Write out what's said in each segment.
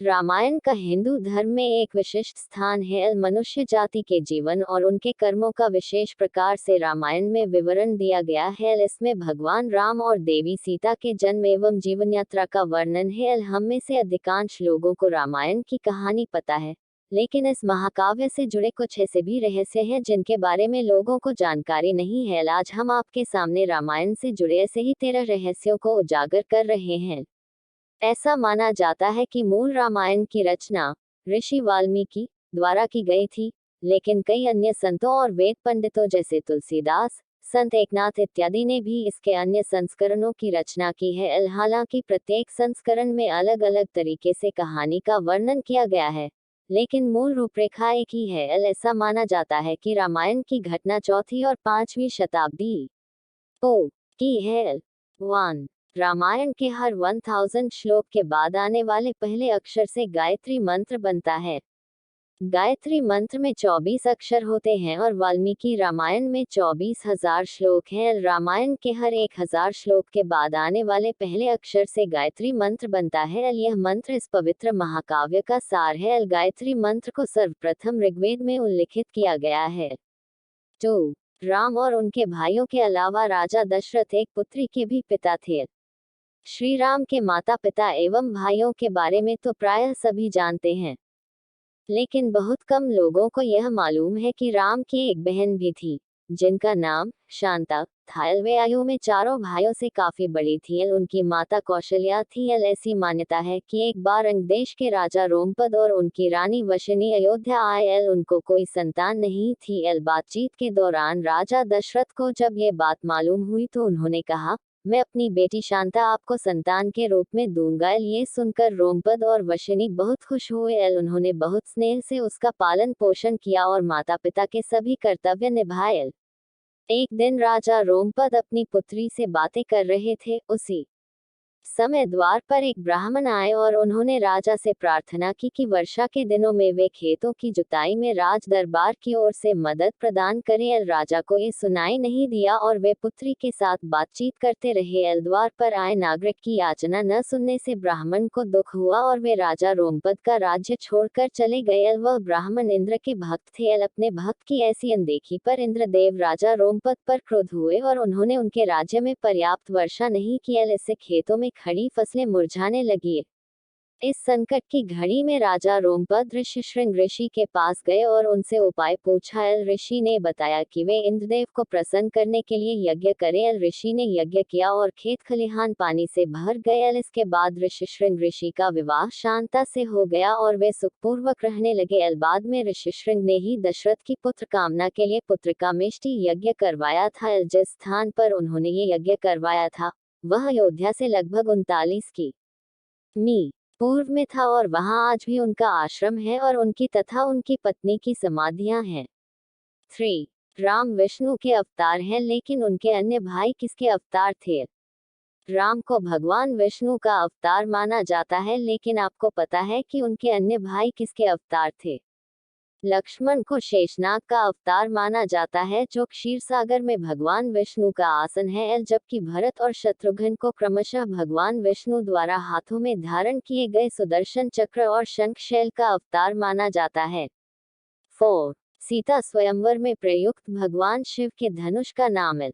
रामायण का हिंदू धर्म में एक विशिष्ट स्थान है। मनुष्य जाति के जीवन और उनके कर्मों का विशेष प्रकार से रामायण में विवरण दिया गया है। इसमें भगवान राम और देवी सीता के जन्म एवं जीवन यात्रा का वर्णन है। हम में से अधिकांश लोगों को रामायण की कहानी पता है, लेकिन इस महाकाव्य से जुड़े कुछ ऐसे भी रहस्य हैं जिनके बारे में लोगों को जानकारी नहीं है। आज हम आपके सामने रामायण से जुड़े ऐसे ही 13 रहस्यों को उजागर कर रहे हैं। ऐसा माना जाता है कि मूल रामायण की रचना ऋषि वाल्मीकि द्वारा की गई थी, लेकिन कई अन्य संतों और वेद पंडितों जैसे तुलसीदास, संत एकनाथ इत्यादि ने भी इसके अन्य संस्करणों की रचना की है। हालांकि प्रत्येक संस्करण में अलग अलग तरीके से कहानी का वर्णन किया गया है, लेकिन मूल रूपरेखा एक ही है। ऐसा माना जाता है कि रामायण की घटना 4वीं और 5वीं शताब्दी की है। 1. रामायण के हर 1000 श्लोक के बाद आने वाले पहले अक्षर से गायत्री मंत्र बनता है। गायत्री मंत्र में 24 अक्षर होते हैं और वाल्मीकि रामायण में 24,000 श्लोक हैं। रामायण के हर 1000 श्लोक के बाद आने वाले पहले अक्षर से गायत्री मंत्र बनता है। यह मंत्र इस पवित्र महाकाव्य का सार है। गायत्री मंत्र को सर्वप्रथम ऋग्वेद में उल्लिखित किया गया है। 2. राम और उनके भाइयों के अलावा राजा दशरथ एक पुत्री के भी पिता थे। श्री राम के माता पिता एवं भाइयों के बारे में तो प्रायः सभी जानते हैं, लेकिन बहुत कम लोगों को यह मालूम है कि राम की एक बहन भी थी, जिनका नाम शांता था। वे आयु में चारों भाइयों से काफी बड़ी थी। उनकी माता कौशल्या थी। ऐसी मान्यता है कि एक बार अंग देश के राजा रोमपद और उनकी रानी वशिनी अयोध्या आए। उनको कोई संतान नहीं थी। बातचीत के दौरान राजा दशरथ को जब ये बात मालूम हुई तो उन्होंने कहा, मैं अपनी बेटी शांता आपको संतान के रूप में दूंगा। ये सुनकर रोमपद और वशिनी बहुत खुश हुए। उन्होंने बहुत स्नेह से उसका पालन पोषण किया और माता पिता के सभी कर्तव्य निभाए। एक दिन राजा रोमपद अपनी पुत्री से बातें कर रहे थे। उसी समय द्वार पर एक ब्राह्मण आए और उन्होंने राजा से प्रार्थना की कि वर्षा के दिनों में वे खेतों की जुताई में राज दरबार की ओर से मदद प्रदान करें। राजा को ये सुनाई नहीं दिया और वे पुत्री के साथ बातचीत करते रहे। द्वार पर आए नागरिक की याचना न सुनने से ब्राह्मण को दुख हुआ और वे राजा रोमपद का राज्य छोड़कर चले गए। वह ब्राह्मण इंद्र के भक्त थे। अपने भक्त की ऐसी अनदेखी पर इंद्रदेव राजा रोमपद पर क्रुद्ध हुए और उन्होंने उनके राज्य में पर्याप्त वर्षा नहीं की। इससे खेतों में खड़ी फसलें मुरझाने लगी। इस संकट की घड़ी में राजा रोमपद ऋषिशृंग ऋषि के पास गए और उनसे उपाय पूछा। ऋषि ने बताया कि वे इंद्रदेव को प्रसन्न करने के लिए यज्ञ करें। ऋषि ने यज्ञ किया और खेत खलिहान पानी से भर गए। इसके बाद ऋषिशृंग ऋषि का विवाह शांता से हो गया और वे सुखपूर्वक रहने लगे। बाद में ऋषिशृंग ने ही दशरथ की पुत्र कामना के लिए पुत्र का मिष्टि यज्ञ करवाया था। जिस स्थान पर उन्होंने ये यज्ञ करवाया था वह अयोध्या से लगभग 39 की.मी. पूर्व में था और वहां आज भी उनका आश्रम है और उनकी तथा उनकी पत्नी की समाधियां हैं। 3. राम विष्णु के अवतार हैं, लेकिन उनके अन्य भाई किसके अवतार थे? राम को भगवान विष्णु का अवतार माना जाता है, लेकिन आपको पता है कि उनके अन्य भाई किसके अवतार थे? लक्ष्मण को शेषनाग का अवतार माना जाता है, जो क्षीर सागर में भगवान विष्णु का आसन है, जबकि भरत और शत्रुघ्न को क्रमशः भगवान विष्णु द्वारा हाथों में धारण किए गए सुदर्शन चक्र और शंख शैल का अवतार माना जाता है। 4. सीता स्वयंवर में प्रयुक्त भगवान शिव के धनुष का नाम है।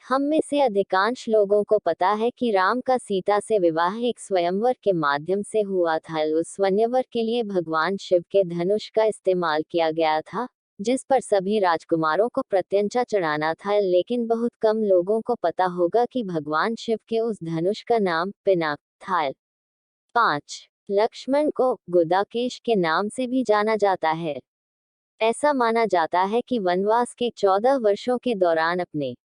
हम में से अधिकांश लोगों को पता है कि राम का सीता से विवाह एक स्वयंवर के माध्यम से हुआ था। उस स्वयंवर के लिए भगवान शिव के धनुष का इस्तेमाल किया गया था, जिस पर सभी राजकुमारों को प्रत्यंचा चढ़ाना था। लेकिन बहुत कम लोगों को पता होगा कि भगवान शिव के उस धनुष का नाम पिनाक था। 5. लक्ष्मण को गुदाकेश के नाम से भी जाना जाता है। ऐसा माना जाता है कि वनवास के 14 वर्षों के दौरान अपने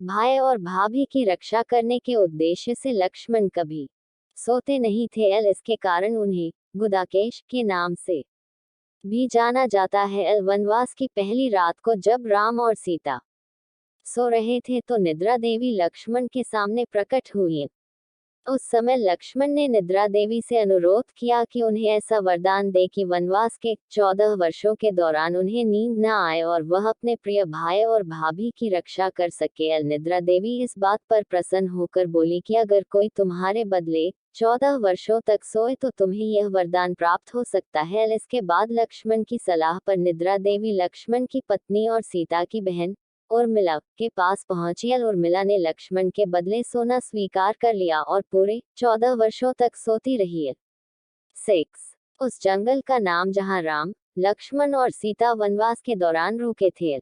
भाई और भाभी की रक्षा करने के उद्देश्य से लक्ष्मण कभी सोते नहीं थे। इसके कारण उन्हें गुदाकेश के नाम से भी जाना जाता है। वनवास की पहली रात को जब राम और सीता सो रहे थे तो निद्रा देवी लक्ष्मण के सामने प्रकट हुई। उस समय लक्ष्मण ने निद्रा देवी से अनुरोध किया कि उन्हें ऐसा वरदान दे कि वनवास के 14 वर्षों के दौरान उन्हें नींद न आए और वह अपने प्रिय भाई और भाभी की रक्षा कर सके। निद्रा देवी इस बात पर प्रसन्न होकर बोली कि अगर कोई तुम्हारे बदले 14 वर्षों तक सोए तो तुम्हें यह वरदान प्राप्त हो सकता है। इसके बाद लक्ष्मण की सलाह पर निद्रा देवी लक्ष्मण की पत्नी और सीता की बहन उर्मिला के पास पहुंची। उर्मिला ने लक्ष्मण के बदले सोना स्वीकार कर लिया और पूरे 14 वर्षों तक सोती रही। 6. उस जंगल का नाम जहां राम, लक्ष्मण और सीता वनवास के दौरान रुके थे।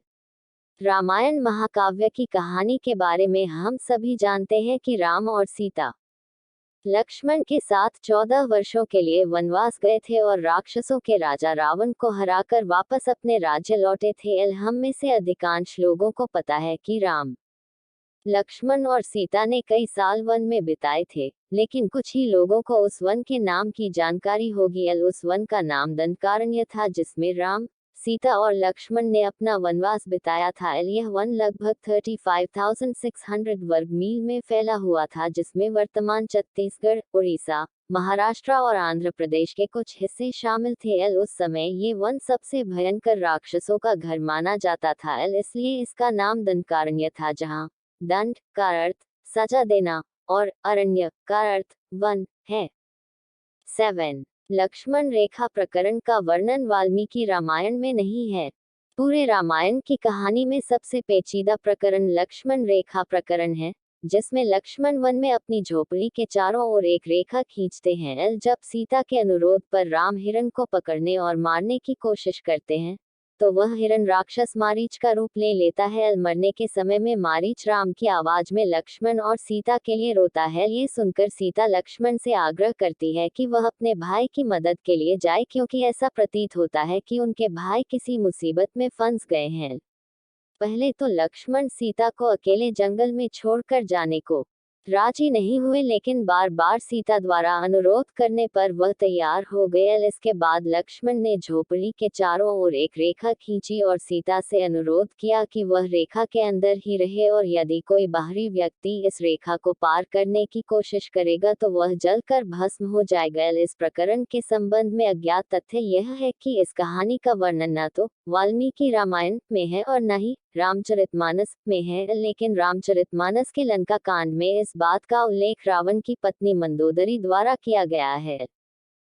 रामायण महाकाव्य की कहानी के बारे में हम सभी जानते हैं कि राम और सीता लक्ष्मण के साथ 14 वर्षों के लिए वनवास गए थे और राक्षसों के राजा रावण को हराकर वापस अपने राज्य लौटे थे। हम में से अधिकांश लोगों को पता है कि राम, लक्ष्मण और सीता ने कई साल वन में बिताए थे, लेकिन कुछ ही लोगों को उस वन के नाम की जानकारी होगी। उस वन का नाम दंडकारण्य था जिसमें राम, सीता और लक्ष्मण ने अपना वनवास बिताया था। यह वन लगभग 35,600 वर्ग मील में फैला हुआ था जिसमें वर्तमान छत्तीसगढ़, उड़ीसा, महाराष्ट्र और आंध्र प्रदेश के कुछ हिस्से शामिल थे। उस समय ये वन सबसे भयंकर राक्षसों का घर माना जाता था। इसलिए इसका नाम दंडकारण्य था, जहाँ दंड का अर्थ सजा देना और अरण्य का अर्थ वन है। 7. लक्ष्मण रेखा प्रकरण का वर्णन वाल्मीकि रामायण में नहीं है। पूरे रामायण की कहानी में सबसे पेचीदा प्रकरण लक्ष्मण रेखा प्रकरण है, जिसमें लक्ष्मण वन में अपनी झोपड़ी के चारों ओर एक रेखा खींचते हैं। जब सीता के अनुरोध पर राम हिरण को पकड़ने और मारने की कोशिश करते हैं, तो वह हिरण राक्षस मारीच का रूप ले लेता है। मरने के समय में मारीच राम की आवाज में लक्ष्मण और सीता के लिए रोता है। ये सुनकर सीता लक्ष्मण से आग्रह करती है कि वह अपने भाई की मदद के लिए जाए, क्योंकि ऐसा प्रतीत होता है कि उनके भाई किसी मुसीबत में फंस गए हैं। पहले तो लक्ष्मण सीता को अकेले जंगल में छोड़कर जाने को राजी नहीं हुए, लेकिन बार बार सीता द्वारा अनुरोध करने पर वह तैयार हो गए। इसके बाद लक्ष्मण ने झोपड़ी के चारों ओर एक रेखा खींची और सीता से अनुरोध किया कि वह रेखा के अंदर ही रहे और यदि कोई बाहरी व्यक्ति इस रेखा को पार करने की कोशिश करेगा तो वह जलकर भस्म हो जाएगा। इस प्रकरण के संबंध में अज्ञात तथ्य यह है कि इस कहानी का वर्णन न तो वाल्मीकि रामायण में है और न ही रामचरितमानस में है, लेकिन रामचरितमानस के लंका कांड में इस बात का उल्लेख रावण की पत्नी मंदोदरी द्वारा किया गया है।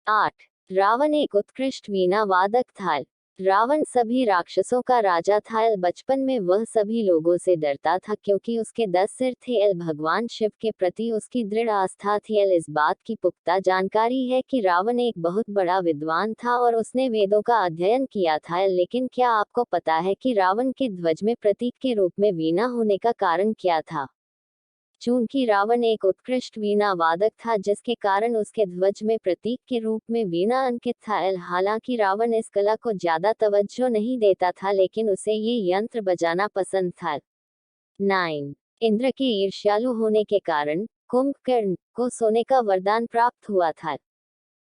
8. रावण एक उत्कृष्ट वीणा वादक था। रावण सभी राक्षसों का राजा था। बचपन में वह सभी लोगों से डरता था क्योंकि उसके 10 सिर थे। भगवान शिव के प्रति उसकी दृढ़ आस्था थी। इस बात की पुख्ता जानकारी है कि रावण एक बहुत बड़ा विद्वान था और उसने वेदों का अध्ययन किया था। लेकिन क्या आपको पता है कि रावण के ध्वज में प्रतीक के रूप में वीणा होने का कारण क्या था? चूंकि रावण एक उत्कृष्ट वीणा वादक था, जिसके कारण उसके ध्वज में प्रतीक के रूप में वीणा अंकित था। हालांकि रावण इस कला को ज्यादा तवज्जो नहीं देता था, लेकिन उसे ये यंत्र बजाना पसंद था। 9. इंद्र के ईर्ष्यालु होने के कारण कुंभकर्ण को सोने का वरदान प्राप्त हुआ था।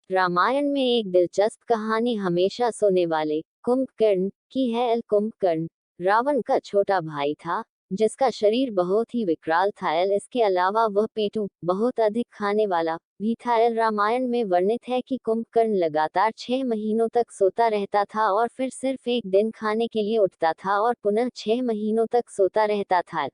रामायण में एक दिलचस्प कहानी हमेशा सोने वाले कुंभकर्ण की है। कुंभकर्ण रावण का छोटा भाई था, जिसका शरीर बहुत ही विकराल था। इसके अलावा वह पेटू बहुत अधिक खाने वाला भी था। रामायण में वर्णित है कि कुंभकर्ण लगातार 6 महीनों तक सोता रहता था और फिर सिर्फ एक दिन खाने के लिए उठता था और पुनः 6 महीनों तक सोता रहता था।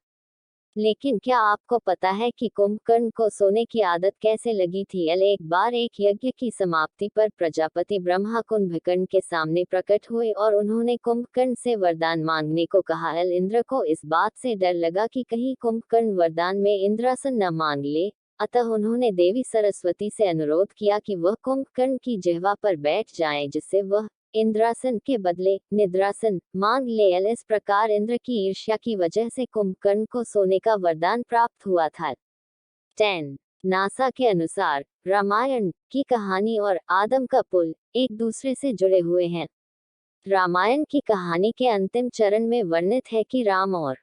लेकिन क्या आपको पता है कि कुंभकर्ण को सोने की आदत कैसे लगी थी? एक बार एक यज्ञ की समाप्ति पर प्रजापति ब्रह्मा कुंभकर्ण के सामने प्रकट हुए और उन्होंने कुंभकर्ण से वरदान मांगने को कहा। इंद्र को इस बात से डर लगा कि कहीं कुंभकर्ण वरदान में इंद्रासन न मांग ले, अतः उन्होंने देवी सरस्वती से अनुरोध किया कि वह कुंभकर्ण की जिह्वा पर बैठ जाएं, जिससे वह इंद्रासन के बदले निद्रासन मांग ले। इस प्रकार इंद्र की ईर्ष्या की वजह से कुंभकर्ण को सोने का वरदान प्राप्त हुआ था। 10. नासा के अनुसार रामायण की कहानी और आदम का पुल एक दूसरे से जुड़े हुए हैं। रामायण की कहानी के अंतिम चरण में वर्णित है कि राम और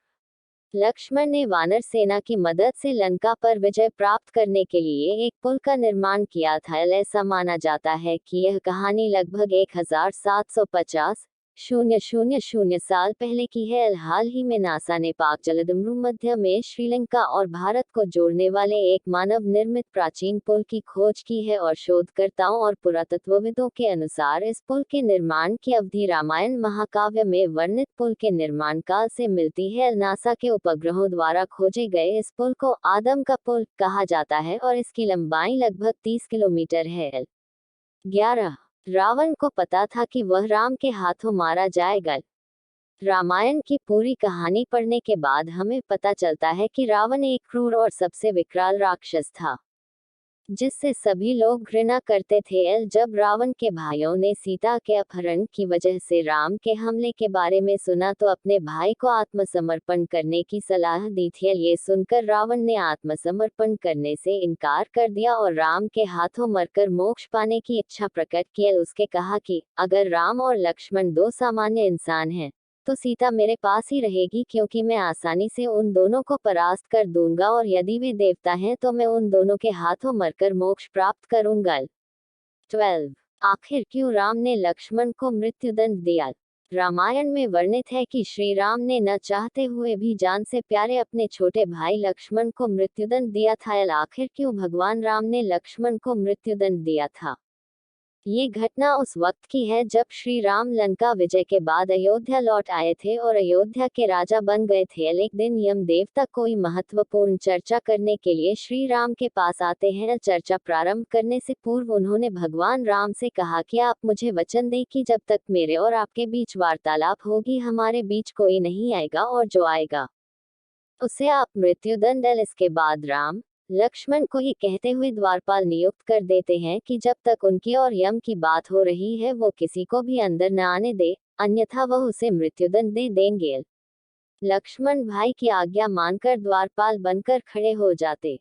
लक्ष्मण ने वानर सेना की मदद से लंका पर विजय प्राप्त करने के लिए एक पुल का निर्माण किया था। ऐसा माना जाता है कि यह कहानी लगभग 1750 0,000 साल पहले की है। हाल ही में नासा ने पाक जलसमुद्र मध्य में श्रीलंका और भारत को जोड़ने वाले एक मानव निर्मित प्राचीन पुल की खोज की है और शोधकर्ताओं और पुरातत्वविदों के अनुसार इस पुल के निर्माण की अवधि रामायण महाकाव्य में वर्णित पुल के निर्माण काल से मिलती है। नासा के उपग्रहों द्वारा खोजे गए इस पुल को आदम का पुल कहा जाता है और इसकी लंबाई लगभग 30 किलोमीटर है। 11 रावण को पता था कि वह राम के हाथों मारा जाएगा। रामायण की पूरी कहानी पढ़ने के बाद हमें पता चलता है कि रावण एक क्रूर और सबसे विकराल राक्षस था जिससे सभी लोग घृणा करते थे। जब रावण के भाइयों ने सीता के अपहरण की वजह से राम के हमले के बारे में सुना तो अपने भाई को आत्मसमर्पण करने की सलाह दी थी। ये सुनकर रावण ने आत्मसमर्पण करने से इनकार कर दिया और राम के हाथों मरकर मोक्ष पाने की इच्छा प्रकट की। उसके कहा कि अगर राम और लक्ष्मण दो सामान्य इंसान हैं तो सीता मेरे पास ही रहेगी क्योंकि मैं आसानी से उन दोनों को परास्त कर दूंगा और यदि वे देवता हैं तो मैं उन दोनों के हाथों मरकर मोक्ष प्राप्त करूंगा। 12 आखिर क्यों राम ने लक्ष्मण को मृत्युदंड दिया? रामायण में वर्णित है कि श्री राम ने न चाहते हुए भी जान से प्यारे अपने छोटे भाई लक्ष्मण को मृत्युदंड दिया था। आखिर क्यों भगवान राम ने लक्ष्मण को मृत्युदंड दिया था? ये घटना उस वक्त की है जब श्री राम लंका विजय के बाद अयोध्या लौट आए थे और अयोध्या के राजा बन गए थे। एक दिन यम देवता कोई महत्वपूर्ण चर्चा करने के लिए श्री राम के पास आते हैं। चर्चा प्रारंभ करने से पूर्व उन्होंने भगवान राम से कहा कि आप मुझे वचन दें कि जब तक मेरे और आपके बीच वार्तालाप होगी हमारे बीच कोई नहीं आएगा और जो आएगा उसे आप मृत्युदंड। इसके बाद राम लक्ष्मण को ये कहते हुए द्वारपाल नियुक्त कर देते हैं कि जब तक उनकी और यम की बात हो रही है वो किसी को भी अंदर न आने दे, अन्यथा वह उसे मृत्युदंड दे देंगे। लक्ष्मण भाई की आज्ञा मानकर द्वारपाल बनकर खड़े हो जाते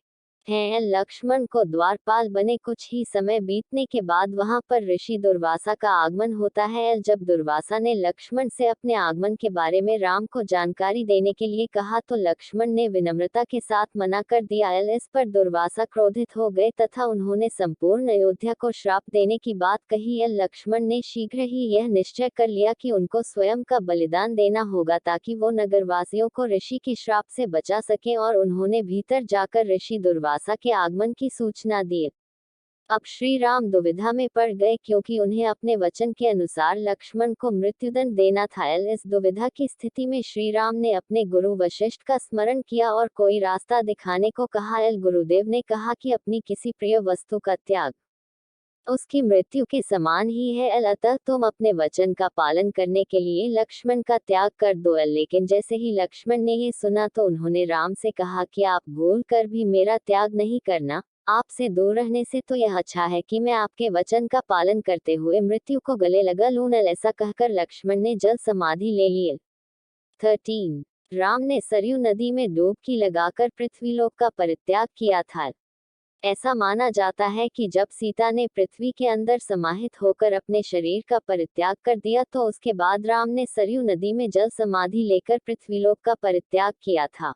हैं। लक्ष्मण को द्वारपाल बने कुछ ही समय बीतने के बाद वहां पर ऋषि दुर्वासा का आगमन होता है। जब दुर्वासा ने लक्ष्मण से अपने आगमन के बारे में राम को जानकारी देने के लिए कहा तो लक्ष्मण ने विनम्रता के साथ मना कर दिया। इस पर दुर्वासा क्रोधित हो गए तथा उन्होंने संपूर्ण अयोध्या को श्राप देने की बात कही। लक्ष्मण ने शीघ्र ही यह निश्चय कर लिया कि उनको स्वयं का बलिदान देना होगा ताकि वो नगरवासियों को ऋषि के श्राप से बचा सकें और उन्होंने भीतर जाकर ऋषि दुर्वासा के आगमन की सूचना दी। अब श्री राम दुविधा में पड़ गए क्योंकि उन्हें अपने वचन के अनुसार लक्ष्मण को मृत्युदंड देना था। इस दुविधा की स्थिति में श्री राम ने अपने गुरु वशिष्ठ का स्मरण किया और कोई रास्ता दिखाने को कहा। गुरुदेव ने कहा कि अपनी किसी प्रिय वस्तु का त्याग उसकी मृत्यु के समान ही है। अतः तुम अपने वचन का पालन करने के लिए लक्ष्मण का त्याग कर दो। लेकिन जैसे ही लक्ष्मण ने ये सुना तो उन्होंने राम से कहा कि आप भूल कर भी मेरा त्याग नहीं करना, आपसे दूर रहने से तो यह अच्छा है कि मैं आपके वचन का पालन करते हुए मृत्यु को गले लगा लूं। ऐसा कहकर लक्ष्मण ने जल समाधि ले ली। 13 राम ने सरयू नदी में डुबकी लगाकर पृथ्वीलोक का परित्याग किया था। ऐसा माना जाता है कि जब सीता ने पृथ्वी के अंदर समाहित होकर अपने शरीर का परित्याग कर दिया तो उसके बाद राम ने सरयू नदी में जल समाधि लेकर पृथ्वीलोक का परित्याग किया था।